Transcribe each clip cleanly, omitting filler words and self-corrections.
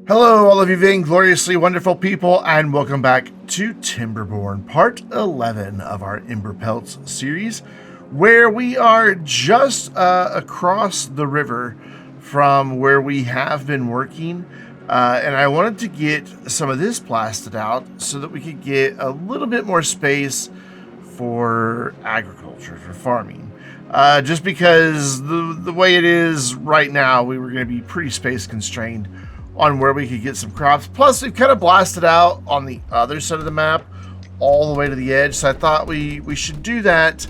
Hello, all of you vaingloriously wonderful people, and welcome back to Timberborn, part 11 of our Emberpelts series, where we are just across the river from where we have been working, and I wanted to get some of this blasted out so that we could get a little bit more space for agriculture, for farming. Just because the way it is right now, we were going to be pretty space constrained on where we could get some crops. Plus, we've kind of blasted out on the other side of the map all the way to the edge, so I thought we should do that,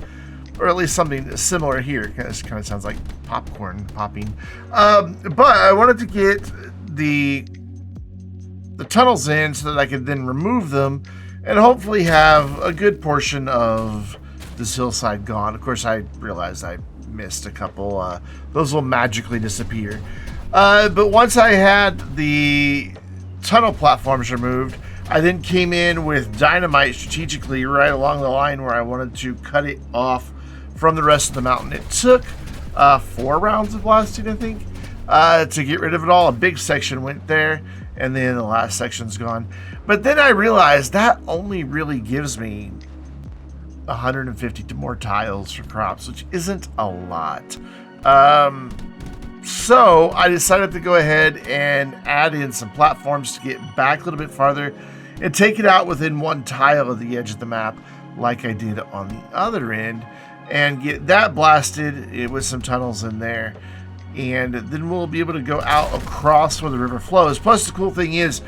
or at least something similar here. This kind of sounds like popcorn popping. But I wanted to get the tunnels in so that I could then remove them and hopefully have a good portion of this hillside gone. Of course, I realized I missed a couple. Those will magically disappear. But once I had the tunnel platforms removed, I then came in with dynamite strategically right along the line where I wanted to cut it off from the rest of the mountain. It took 4 rounds of blasting, I think, to get rid of it all. A big section went there, and then the last section's gone. But then I realized that only really gives me 150 more tiles for crops, which isn't a lot. So I decided to go ahead and add in some platforms to get back a little bit farther and take it out within 1 tile of the edge of the map like I did on the other end, and get that blasted with some tunnels in there. And then we'll be able to go out across where the river flows. Plus, the cool thing is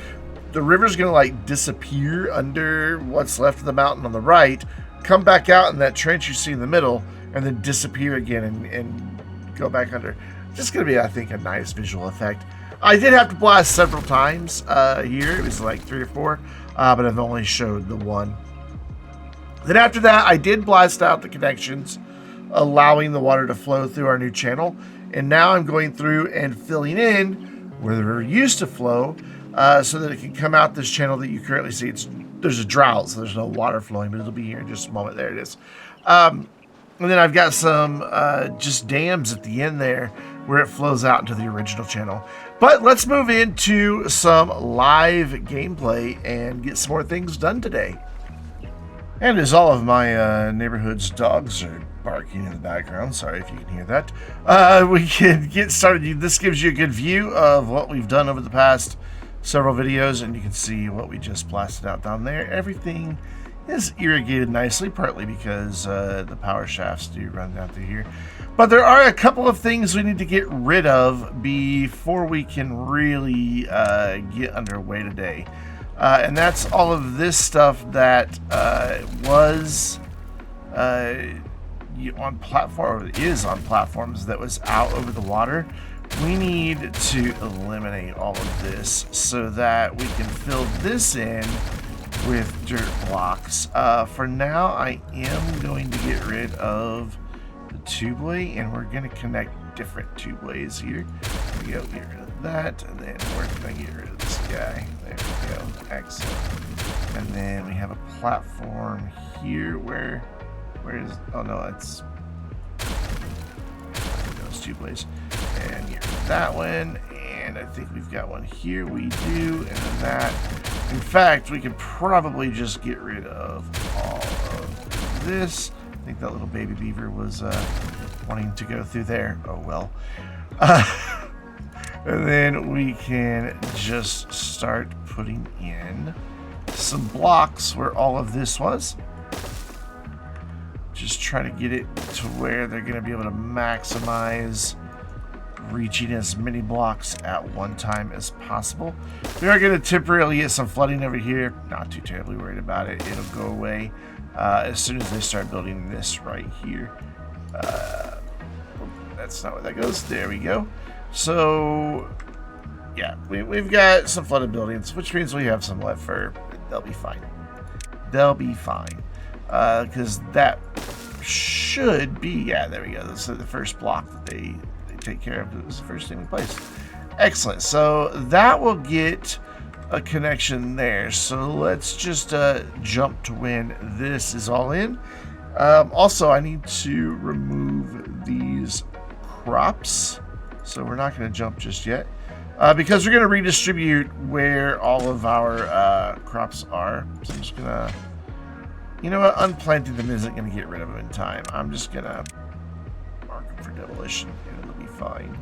the river's going to like disappear under what's left of the mountain on the right, come back out in that trench you see in the middle, and then disappear again and go back under. Just going to be, I think, a nice visual effect. I did have to blast several times here. It was like 3 or 4, but I've only showed the 1. Then after that, I did blast out the connections, allowing the water to flow through our new channel. And now I'm going through and filling in where the river used to flow so that it can come out this channel that you currently see. There's a drought, so there's no water flowing, but it'll be here in just a moment. There it is. And then I've got some just dams at the end there where it flows out into the original channel. But let's move into some live gameplay and get some more things done today. And as all of my neighborhood's dogs are barking in the background, sorry if you can hear that, we can get started. This gives you a good view of what we've done over the past several videos, and you can see what we just blasted out down there. Everything is irrigated nicely, partly because the power shafts do run down through here. But there are a couple of things we need to get rid of before we can really get underway today. And that's all of this stuff that was on platform, or is on platforms that was out over the water. We need to eliminate all of this so that we can fill this in with dirt blocks. For now, I am going to get rid of the tubeway, and we're going to connect different tubeways here. There we go, get rid of that, and then we're going to get rid of this guy. There we go, excellent. And then we have a platform here where is, oh no, it's those tubeways. And get rid of that one, and I think we've got one here. We do, and then that. In fact, we could probably just get rid of all of this. I think that little baby beaver was wanting to go through there. Oh well. And then we can just start putting in some blocks where all of this was. Just try to get it to where they're going to be able to maximize reaching as many blocks at one time as possible. We are going to temporarily get some flooding over here. Not too terribly worried about it. It'll go away as soon as they start building this right here. That's not where that goes. There we go. So yeah, we've got some flooded buildings, which means we have some left for. They'll be fine. They'll be fine because that should be, yeah, there we go. This is the first block that they take care of. It was the first thing we placed. Excellent. So that will get a connection there. So let's just jump to when this is all in. Also, I need to remove these crops, so we're not going to jump just yet. because we're going to redistribute where all of our crops are. So I'm just going to, you know what, unplanting them isn't going to get rid of them in time. I'm just going to mark them for demolition, and it'll be fine.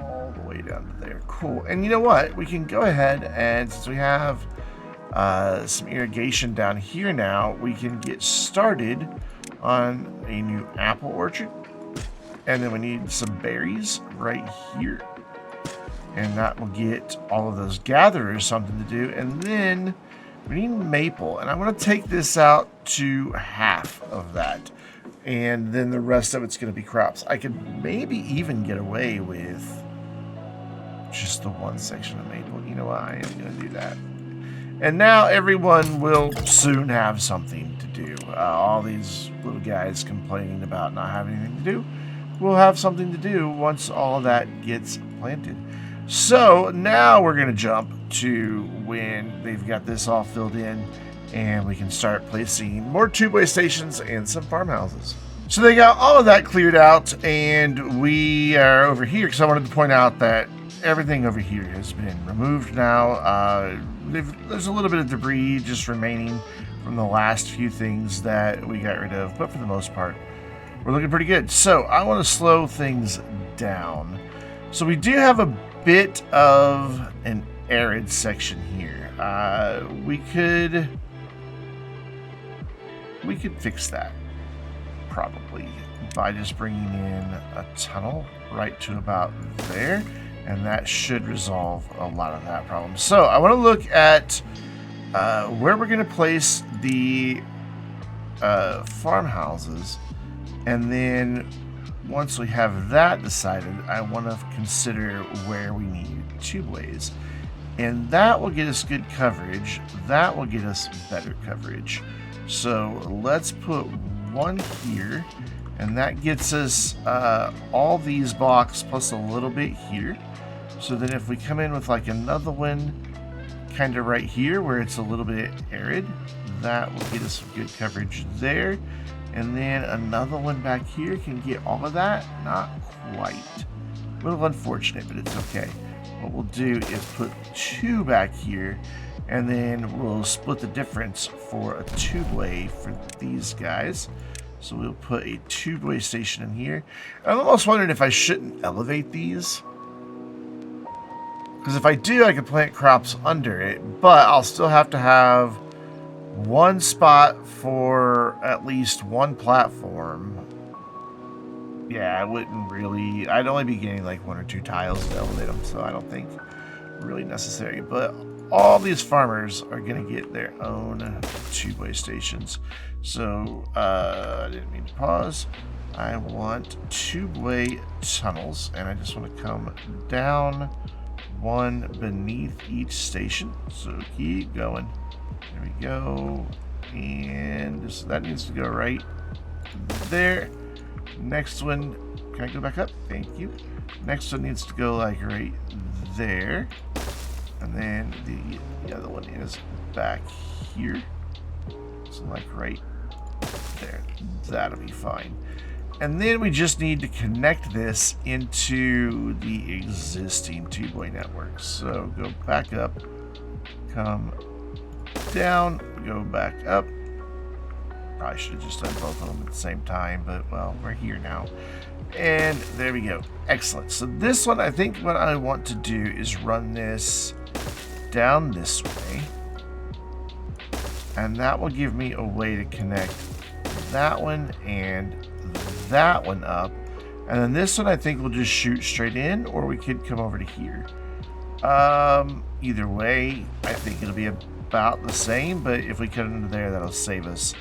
All the way down to there. Cool. And you know what? We can go ahead and, since we have some irrigation down here now, we can get started on a new apple orchard. And then we need some berries right here. And that will get all of those gatherers something to do. And then we need maple. And I'm going to take this out to half of that. And then the rest of it's going to be crops. I could maybe even get away with just the one section of maple. You know what? I am going to do that. And now everyone will soon have something to do. All these little guys complaining about not having anything to do will have something to do once all of that gets planted. So now we're going to jump to when they've got this all filled in and we can start placing more tubeway stations and some farmhouses. So they got all of that cleared out, and we are over here because I wanted to point out that everything over here has been removed now. There's a little bit of debris just remaining from the last few things that we got rid of, but for the most part, we're looking pretty good. So I want to slow things down. So we do have a bit of an arid section here. We could fix that probably by just bringing in a tunnel right to about there. And that should resolve a lot of that problem. So I want to look at where we're going to place the farmhouses. And then once we have that decided, I want to consider where we need tubeways. And that will get us good coverage. That will get us better coverage. So let's put one here. And that gets us all these blocks plus a little bit here. So then if we come in with like another one kind of right here where it's a little bit arid, that will get us some good coverage there. And then another one back here can get all of that. Not quite. A little unfortunate, but it's okay. What we'll do is put two back here, and then we'll split the difference for a tubeway for these guys. So we'll put a tubeway station in here. I'm almost wondering if I shouldn't elevate these. Because if I do, I can plant crops under it, but I'll still have to have one spot for at least one platform. Yeah, I wouldn't really... I'd only be getting like one or two tiles to elevate them, so I don't think really necessary. But all these farmers are going to get their own tubeway stations. So, I didn't mean to pause. I want tubeway tunnels, and I just want to come down one beneath each station. So keep going. There we go. And that needs to go right there. Next one, can I go back up? Thank you. Next one needs to go like right there. And then the other one is back here. So like right there. That'll be fine. And then we just need to connect this into the existing tubeway network. So go back up, come down, go back up. Probably should have just done both of them at the same time, but well, we're here now. And there we go. Excellent. So this one, I think what I want to do is run this down this way. And that will give me a way to connect that one and that one up. And then this one I think will just shoot straight in, or we could come over to here. Either way, I think it'll be about the same, but if we cut it into there, that'll save us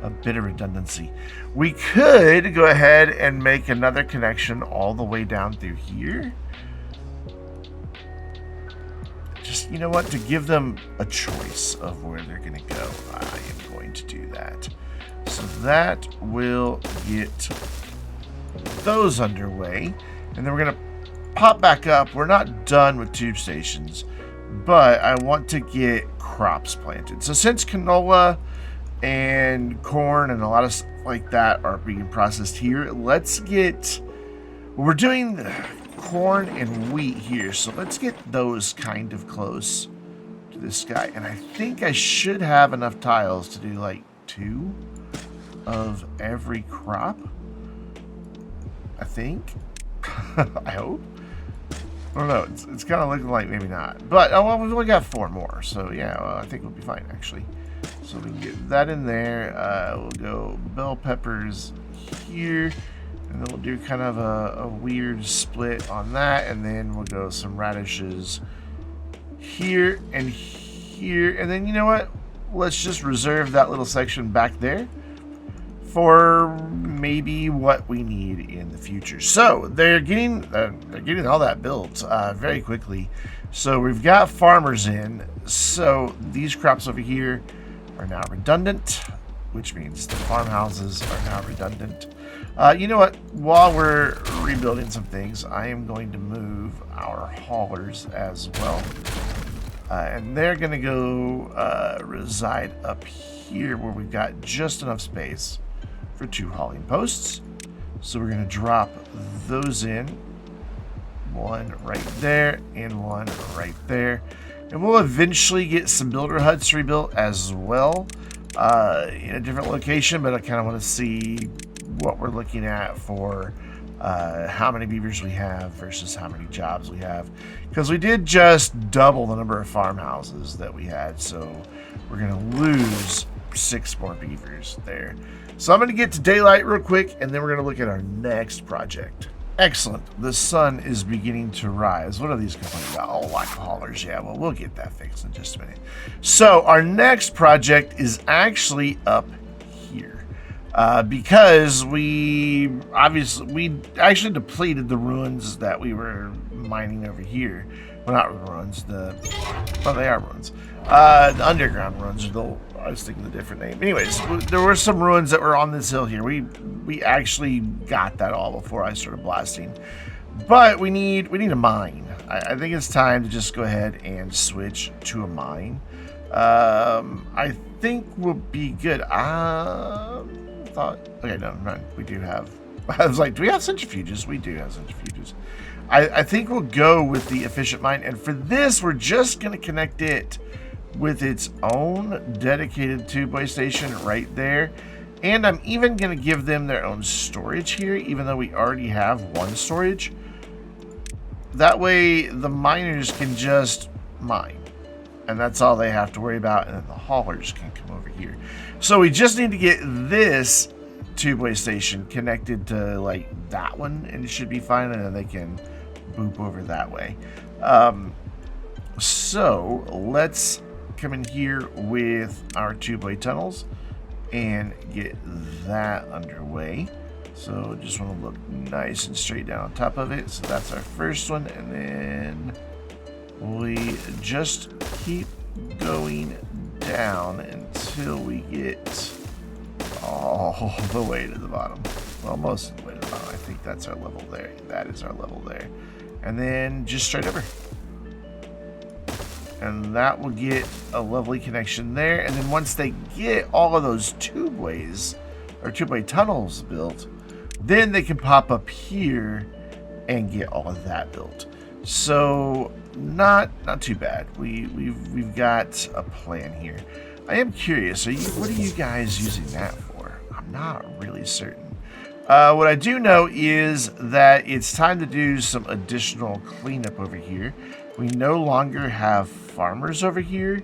a bit of redundancy. We could go ahead and make another connection all the way down through here. Just, you know what, to give them a choice of where they're going to go, I am going to do that. So that will get those underway. And then we're going to pop back up. We're not done with tube stations, but I want to get crops planted. So since canola and corn and a lot of stuff like that are being processed here, let's get... We're doing corn and wheat here. So let's get those kind of close to this guy. And I think I should have enough tiles to do like 2 of every crop. I think. I hope. I don't know. It's kind of looking like maybe not. But, oh, well, we've only got 4 more. So, yeah, well, I think we'll be fine, actually. So we can get that in there. We'll go bell peppers here. And then we'll do kind of a weird split on that. And then we'll go some radishes here and here. And then, you know what? Let's just reserve that little section back there for maybe what we need in the future. So they're getting all that built very quickly. So we've got farmers in. So these crops over here are now redundant, which means the farmhouses are now redundant. You know what? While we're rebuilding some things, I am going to move our haulers as well. And they're going to go reside up here where we've got just enough space for 2 hauling posts. So we're going to drop those in. 1 right there and 1 right there. And we'll eventually get some builder huts rebuilt as well in a different location, but I kind of want to see what we're looking at for how many beavers we have versus how many jobs we have, because we did just double the number of farmhouses that we had, so we're going to lose 6 more beavers there. So I'm going to get to daylight real quick, and then we're going to look at our next project. Excellent. The sun is beginning to rise. What are these complaining about? Oh, like haulers. Yeah, well, we'll get that fixed in just a minute. So our next project is actually up here. Because we actually depleted the ruins that we were mining over here. Well, not ruins. Well, they are ruins. The underground ruins. I was thinking the different name. Anyways, there were some ruins that were on this hill here. We actually got that all before I started blasting. But we need a mine. I think it's time to just go ahead and switch to a mine. I think we'll be good. Okay, no, we do have. I was like, do we have centrifuges? We do have centrifuges. I think we'll go with the efficient mine, and for this, we're just going to connect it with its own dedicated tube-way station right there. And I'm even going to give them their own storage here, even though we already have 1 storage. That way, the miners can just mine. And that's all they have to worry about, and then the haulers can come over here. So we just need to get this tube-way station connected to, like, that one, and it should be fine, and then they can boop over that way. So let's come in here with our tube-way tunnels and get that underway. So just want to look nice and straight down on top of it. So that's our first one, and then we just keep going down until we get all the way to the bottom. Well, most of the way to the bottom. I think that's our level there. That is our level there. And then just straight over. And that will get a lovely connection there. And then once they get all of those tubeways or tube-way tunnels built, then they can pop up here and get all of that built. So not too bad. We've got a plan here. I am curious. What are you guys using that for? I'm not really certain. What I do know is that it's time to do some additional cleanup over here. We no longer have farmers over here,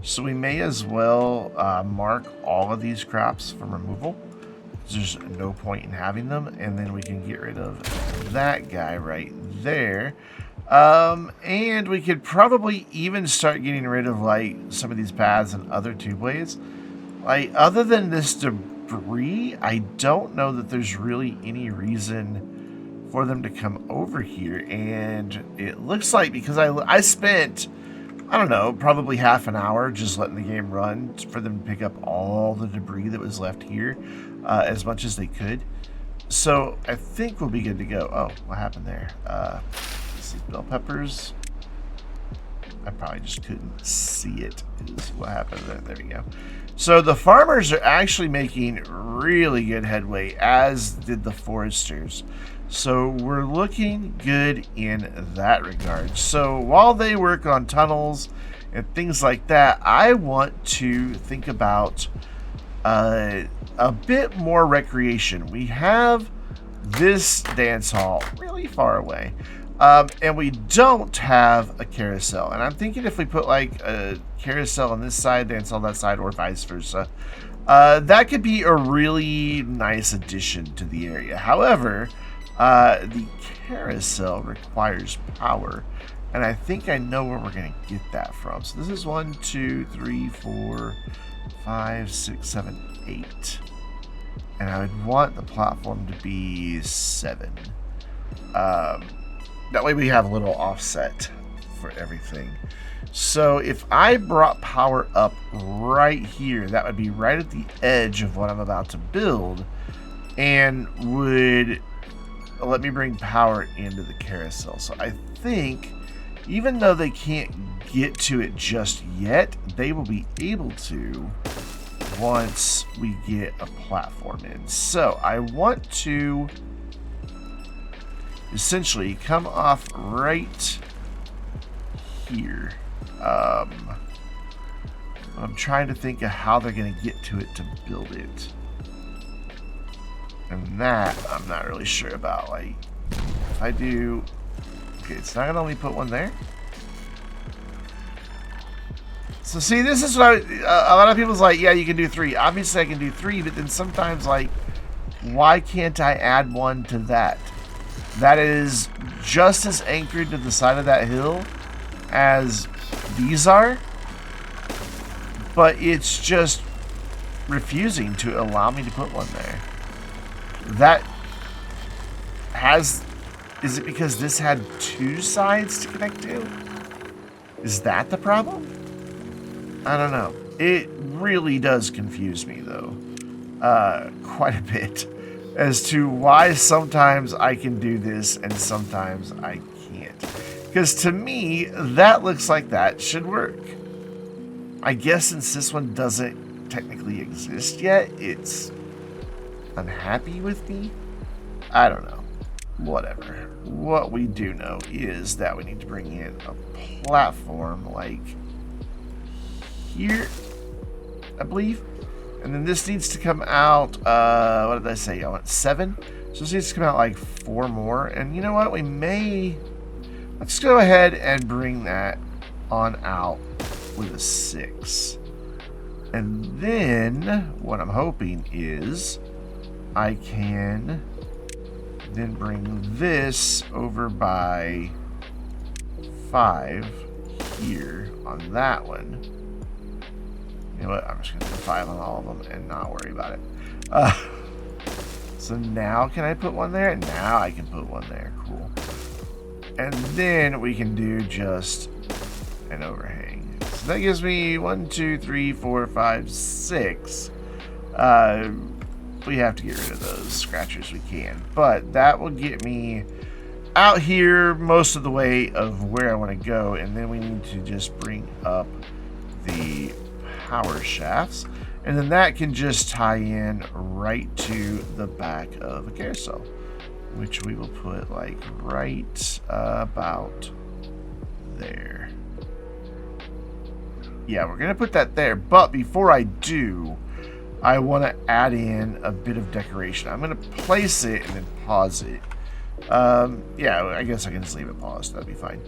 so we may as well mark all of these crops for removal. There's no point in having them, and then we can get rid of that guy right there. And we could probably even start getting rid of like some of these paths and other tubeways. Like, other than this debris, I don't know that there's really any reason for them to come over here. And it looks like, because I spent, I don't know, probably half an hour just letting the game run for them to pick up all the debris that was left here, as much as they could. So I think we'll be good to go. Oh, what happened there? This is bell peppers. I probably just couldn't see it is what happened there. There we go. So the farmers are actually making really good headway, as did the foresters. So we're looking good in that regard. So while they work on tunnels and things like that, I want to think about a bit more recreation. We have this dance hall really far away. And we don't have a carousel. And I'm thinking if we put like a carousel on this side, dance on that side, or vice versa, that could be a really nice addition to the area. However, the carousel requires power. And I think I know where we're going to get that from. So this is 1, 2, 3, 4, 5, 6, 7, 8. And I would want the platform to be 7. That way we have a little offset for everything. So if I brought power up right here, that would be right at the edge of what I'm about to build, and would let me bring power into the carousel. So I think, even though they can't get to it just yet, they will be able to once we get a platform in. So I want to essentially come off right here. I'm trying to think of how they're going to get to it to build it. And that I'm not really sure about. Like, if I do... Okay, it's not going to only put one there. So see, this is what a lot of people's like, yeah, you can do 3. Obviously I can do 3, but then sometimes, like, why can't I add one to that? That is just as anchored to the side of that hill as these are, but it's just refusing to allow me to put one there. That has... Is it because this had 2 sides to connect to? Is that the problem? I don't know. It really does confuse me, though, quite a bit, as to why sometimes I can do this and sometimes I can't. Because to me, that looks like that should work. I guess since this one doesn't technically exist yet, it's unhappy with me? I don't know. Whatever. What we do know is that we need to bring in a platform like here, I believe. And then this needs to come out, what did I say? I want 7. So this needs to come out like 4 more. And you know what? We may... Let's go ahead and bring that on out with a 6. And then what I'm hoping is I can then bring this over by 5 here on that one. You know what? I'm just going to do 5 on all of them and not worry about it. So now can I put one there? Now I can put one there. Cool. And then we can do just an overhang. So that gives me 1, 2, 3, 4, 5, 6. We have to get rid of those scratchers we can. But that will get me out here most of the way of where I want to go. And then we need to just bring up the power shafts, and then that can just tie in right to the back of a carousel, which we will put like right about there. Yeah, we're gonna put that there, but before I do, I want to add in a bit of decoration. I'm gonna place it and then pause it. Yeah, I guess I can just leave it paused. That'd be fine.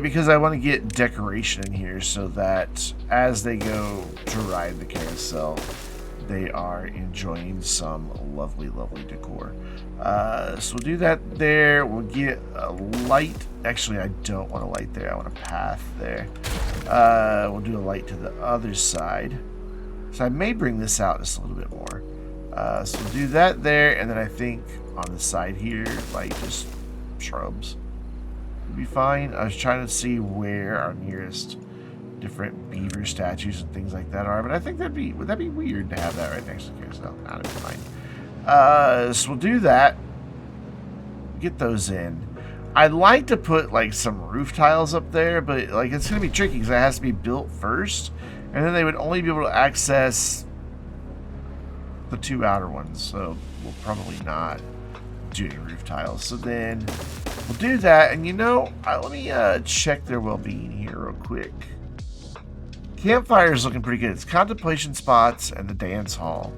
Because I want to get decoration in here so that as they go to ride the carousel, they are enjoying some lovely, lovely decor. So we'll do that there. We'll get a light. Actually, I don't want a light there. I want a path there. We'll do a light to the other side. So I may bring this out just a little bit more. So we'll do that there, and then I think on the side here, like just shrubs would be fine. I was trying to see where our nearest different beaver statues and things like that are, but I think would that be weird to have that right next to the carousel? That'd be fine. So we'll do that. Get those in. I'd like to put like some roof tiles up there, but like it's gonna be tricky because it has to be built first, and then they would only be able to access the 2 outer ones. So we'll probably not do any roof tiles. So then we'll do that, and you know, let me check their well-being here real quick. Campfire's looking pretty good. It's contemplation spots and the dance hall.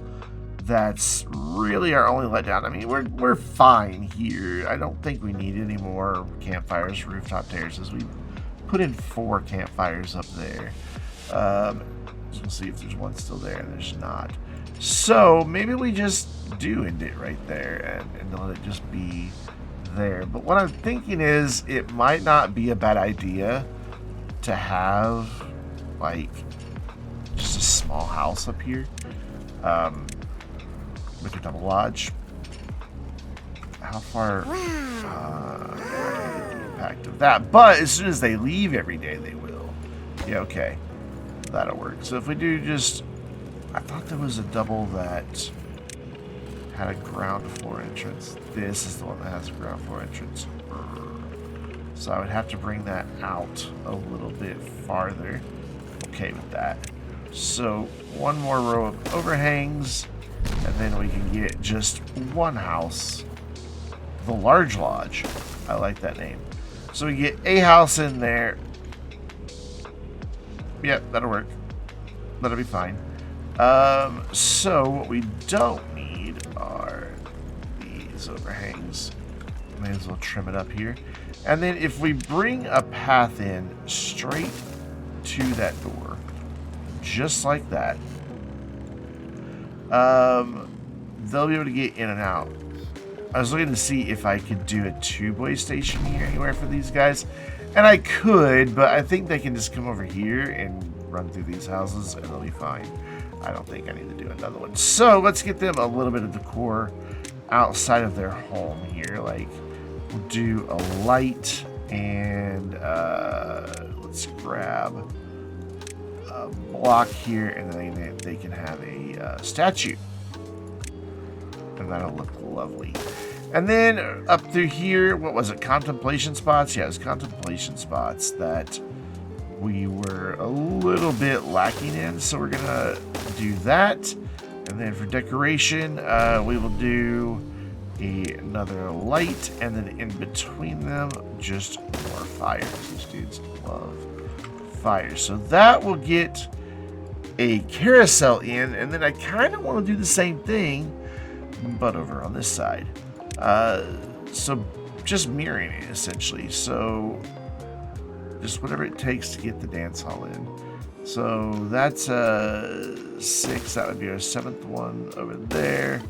That's really our only letdown. I mean, we're fine here. I don't think we need any more campfires, rooftop terraces. We put in 4 campfires up there. We'll see if there's one still there, and there's not. So maybe we just do end it right there and let it just be there. But what I'm thinking is it might not be a bad idea to have like just a small house up here. With a double lodge. How far? The impact of that. But as soon as they leave every day, they will. Yeah, okay. That'll work. So if we do just... I thought there was a double that had a ground floor entrance. This is the one that has a ground floor entrance. So I would have to bring that out a little bit farther. Okay with that. So one more row of overhangs. And then we can get just one house. The large lodge. I like that name. So we get a house in there. Yep, that'll work. That'll be fine. So what we don't need are these overhangs. May as well trim it up here. And then if we bring a path in straight to that door, just like that, they'll be able to get in and out. I was looking to see if I could do a two-way station here anywhere for these guys, and I could, but I think they can just come over here and run through these houses and they'll be fine. I don't think I need to do another one. So let's get them a little bit of decor outside of their home here. Like we'll do a light and let's grab a block here, and then they can have a statue, and that'll look lovely. And then up through here, what was it? Contemplation spots? Yeah, it was contemplation spots that we were a little bit lacking in, so we're gonna do that. And then for decoration, we will do another light, and then in between them, just more fires. These dudes love fire. So that will get a carousel in, and then I kind of want to do the same thing, but over on this side. So just mirroring it essentially. So just whatever it takes to get the dance hall in. So that's 6. That would be our 7th one over there.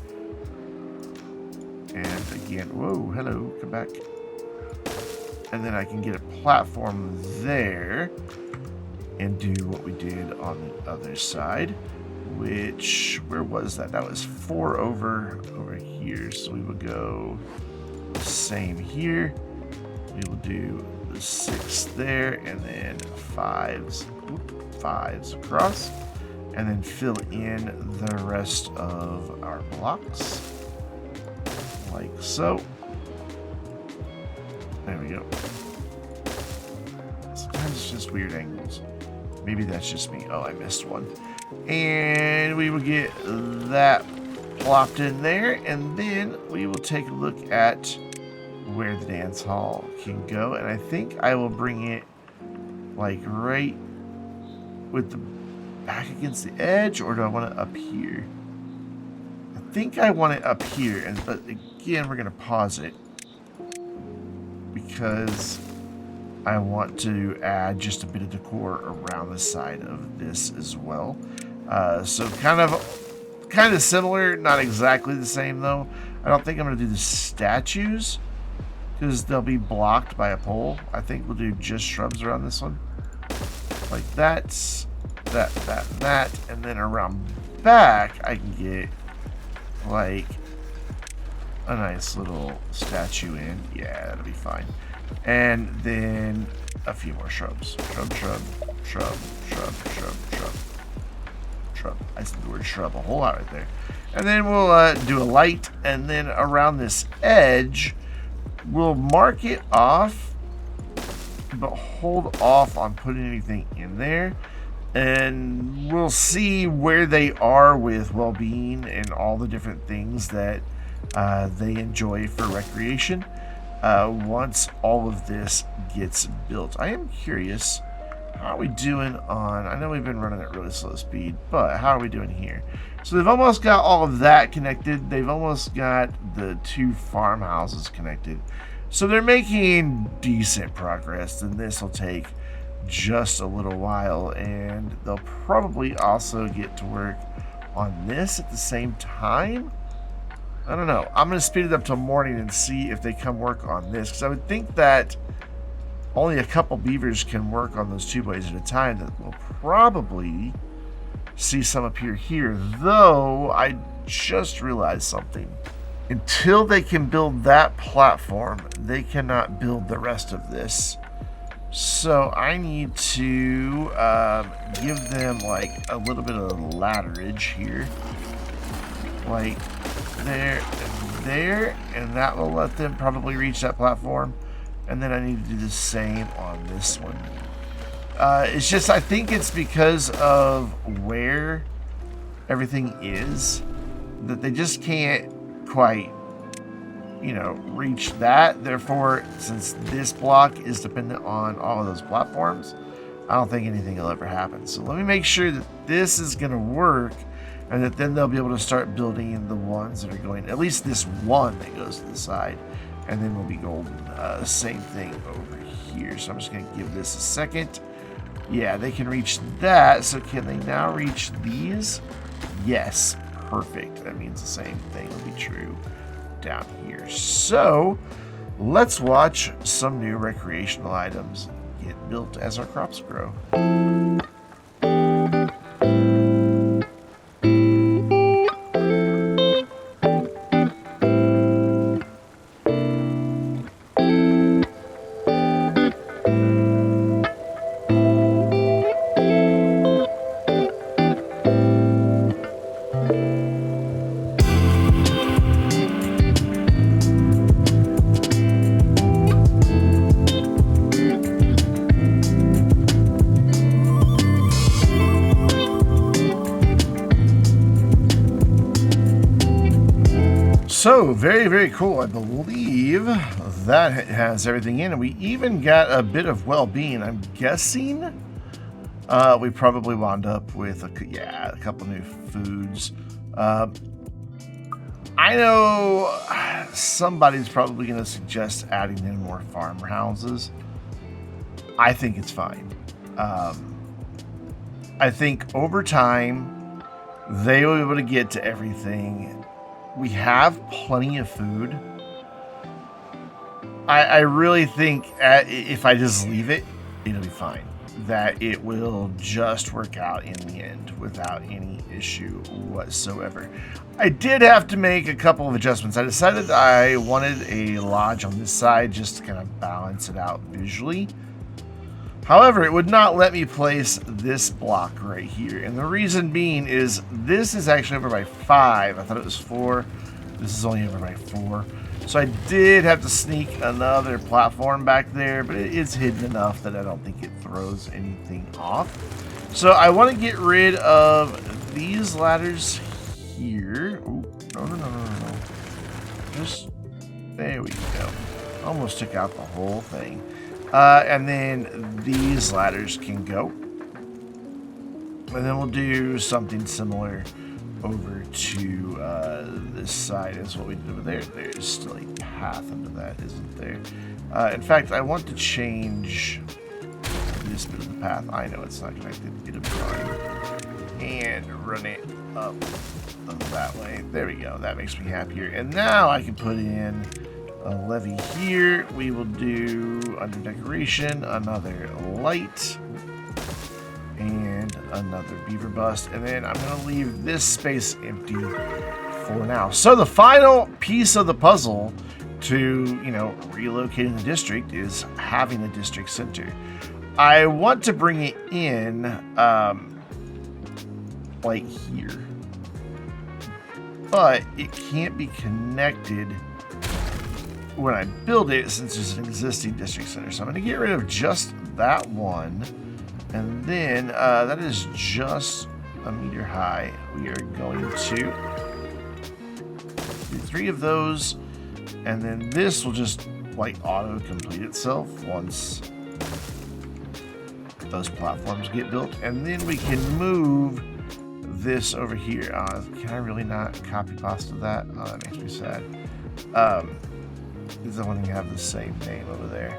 And again, whoa, hello, come back. And then I can get a platform there and do what we did on the other side, which, where was that? That was 4 over here. So we will go the same here. We will do the 6 there, and then 5s across, and then fill in the rest of our blocks like so. There we go. Sometimes it's just weird angles. Maybe that's just me. Oh, I missed one. And we will get that plopped in there, and then we will take a look at where the dance hall can go. And I think I will bring it like right with the back against the edge, or do I want it up here? I think I want it up here, but again, we're gonna pause it because I want to add just a bit of decor around the side of this as well. So kind of similar, not exactly the same though. I don't think I'm gonna do the statues because they'll be blocked by a pole. I think we'll do just shrubs around this one, like that, and then around back I can get like a nice little statue in. Yeah, that'll be fine. And then a few more shrubs. Shrub. I said the word shrub a whole lot right there. And then we'll do a light, and then around this edge we'll mark it off, but hold off on putting anything in there. And we'll see where they are with well-being and all the different things that they enjoy for recreation once all of this gets built. I am curious, how are we doing on, I know we've been running at really slow speed, but how are we doing here? So they've almost got all of that connected. They've almost got the 2 farmhouses connected. So they're making decent progress, and this will take just a little while, and they'll probably also get to work on this at the same time. I don't know. I'm going to speed it up till morning and see if they come work on this, because I would think that only a couple beavers can work on those 2 boys at a time. That we'll probably see some appear here, though I just realized something. Until they can build that platform, they cannot build the rest of this. So I need to give them like a little bit of ladderage here, like there and there, and that will let them probably reach that platform. And then I need to do the same on this one. It's just, I think it's because of where everything is that they just can't quite, you know, reach that. Therefore, since this block is dependent on all of those platforms, I don't think anything will ever happen. So let me make sure that this is going to work, and that then they'll be able to start building the ones that are going, at least this one that goes to the side, and then we'll be golden. Same thing over here. So I'm just going to give this a second. Yeah, they can reach that. So can they now reach these? Yes, perfect. That means the same thing will be true down here. So let's watch some new recreational items get built as our crops grow. So, very, very cool. I believe that has everything in, and we even got a bit of well-being. I'm guessing we probably wound up with a couple new foods. I know somebody's probably going to suggest adding in more farmhouses. I think it's fine. I think over time they will be able to get to everything. We have plenty of food. I really think if I just leave it, it'll be fine. That it will just work out in the end without any issue whatsoever. I did have to make a couple of adjustments. I decided I wanted a lodge on this side just to kind of balance it out visually. However, it would not let me place this block right here. And the reason being is this is actually over by 5. I thought it was 4. This is only over by 4. So I did have to sneak another platform back there, but it is hidden enough that I don't think it throws anything off. So I want to get rid of these ladders here. Ooh, no. Just, there we go. Almost took out the whole thing. And then these ladders can go. And then we'll do something similar over to this side as what we did over there. There's still a path under that, isn't there? In fact, I want to change this bit of the path. I know it's not connected. Get a run and run it up that way. There we go. That makes me happier. And now I can put in a levee here. We will do under decoration another light and another beaver bust, and then I'm going to leave this space empty for now. So the final piece of the puzzle to, you know, relocating the district is having a district center. I want to bring it in like here, but it can't be connected when I build it, since it's an existing district center. So I'm going to get rid of just that one. And then that is just a meter high. We are going to do 3 of those. And then this will just like auto complete itself once those platforms get built. And then we can move this over here. Can I really not copy pasta that? Oh, that makes me sad. Is the one you have the same name over there.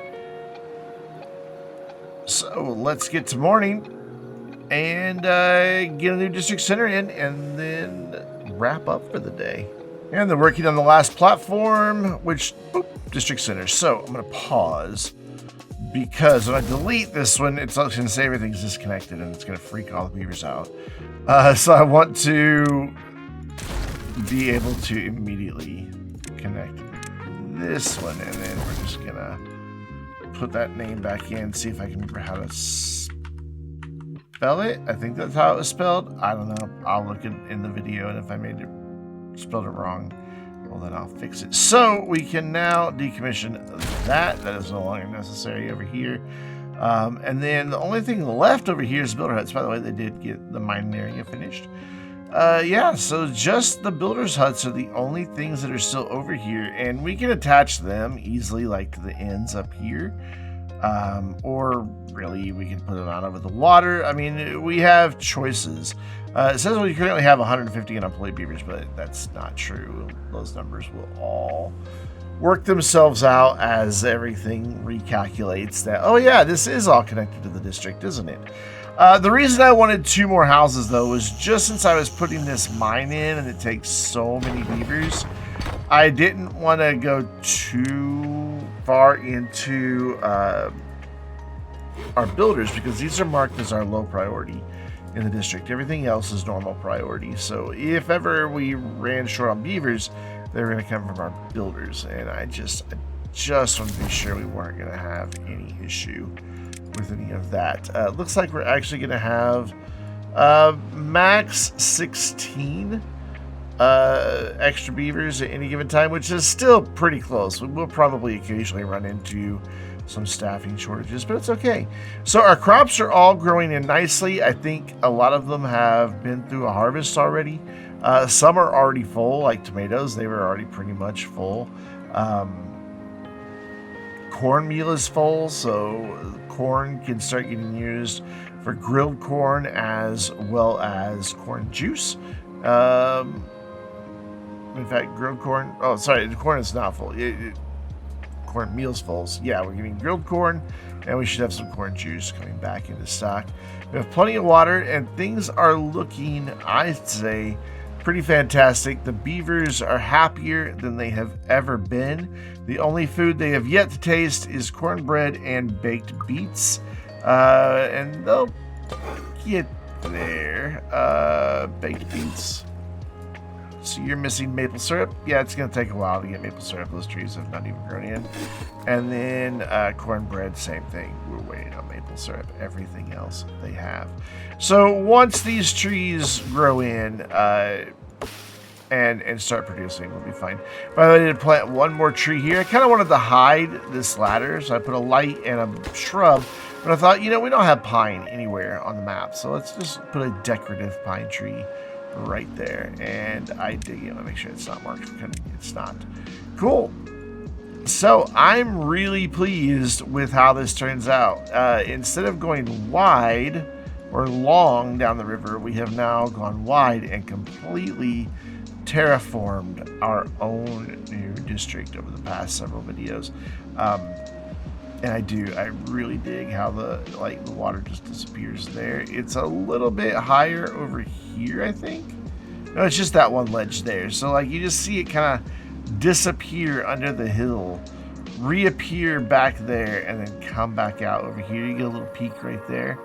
So let's get to morning and get a new district center in and then wrap up for the day. And they're working on the last platform, which, boop, district center. So I'm going to pause because when I delete this one, it's going to say everything's disconnected and it's going to freak all the beavers out. So I want to be able to immediately connect this one, and then we're just going to put that name back in, see if I can remember how to spell it. I think that's how it was spelled. I don't know. I'll look in the video, and if I spelled it wrong, well, then I'll fix it. So we can now decommission that. That is no longer necessary over here. And then the only thing left over here is builder huts. By the way, they did get the mining area finished. Yeah, so just the builder's huts are the only things that are still over here, and we can attach them easily, like to the ends up here, or really we can put them out over the water. I mean, we have choices. It says we currently have 150 unemployed beavers, but that's not true. Those numbers will all work themselves out as everything recalculates that, oh yeah, this is all connected to the district, isn't it? The reason I wanted 2 more houses, though, was just since I was putting this mine in and it takes so many beavers, I didn't want to go too far into our builders because these are marked as our low priority in the district. Everything else is normal priority. So if ever we ran short on beavers, they're going to come from our builders. And I just want to be sure we weren't going to have any issue with any of that. Looks like we're actually going to have max 16 extra beavers at any given time, which is still pretty close. We'll probably occasionally run into some staffing shortages, but it's okay. So our crops are all growing in nicely. I think a lot of them have been through a harvest already. Some are already full, like tomatoes. They were already pretty much full. Cornmeal is full, so corn can start getting used for grilled corn as well as corn juice. In fact, grilled corn, oh sorry, the corn is not full. Cornmeal's full. So yeah, we're getting grilled corn, and we should have some corn juice coming back into stock. We have plenty of water, and things are looking, I'd say, pretty fantastic. The beavers are happier than they have ever been. The only food they have yet to taste is cornbread and baked beets, and they'll get there. Baked beets. So you're missing maple syrup. Yeah, it's going to take a while to get maple syrup. Those trees have not even grown in. And then cornbread, same thing. We're waiting on maple syrup. Everything else they have. So once these trees grow in and start producing, we'll be fine. By the way, I did plant one more tree here. I kind of wanted to hide this ladder, so I put a light and a shrub. But I thought, you know, we don't have pine anywhere on the map, so let's just put a decorative pine tree right there. And I dig it. Let me make sure it's not marked for cutting. It's not. Cool. So I'm really pleased with how this turns out. Instead of going wide or long down the river, we have now gone wide and completely terraformed our own new district over the past several videos. And I really dig how the water just disappears there. It's a little bit higher over here, I think. No, it's just that one ledge there. So you just see it kind of disappear under the hill, reappear back there, and then come back out over here. You get a little peak right there.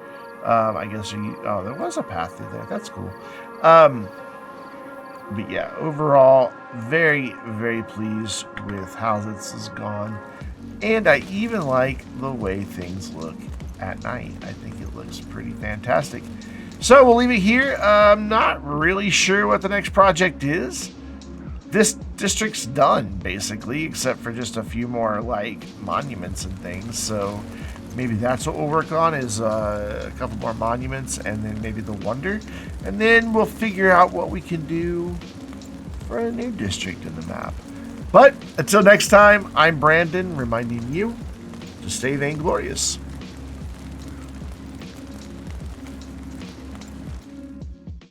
I guess there was a path through there. That's cool. But yeah, overall, very, very pleased with how this has gone. And I even like the way things look at night. I think it looks pretty fantastic. So we'll leave it here. I'm not really sure what the next project is. this district's done, basically, except for just a few more, like, monuments and things. So maybe that's what we'll work on, is a couple more monuments, and then maybe the wonder. And then we'll figure out what we can do for a new district in the map. But until next time, I'm Brandon, reminding you to stay vainglorious.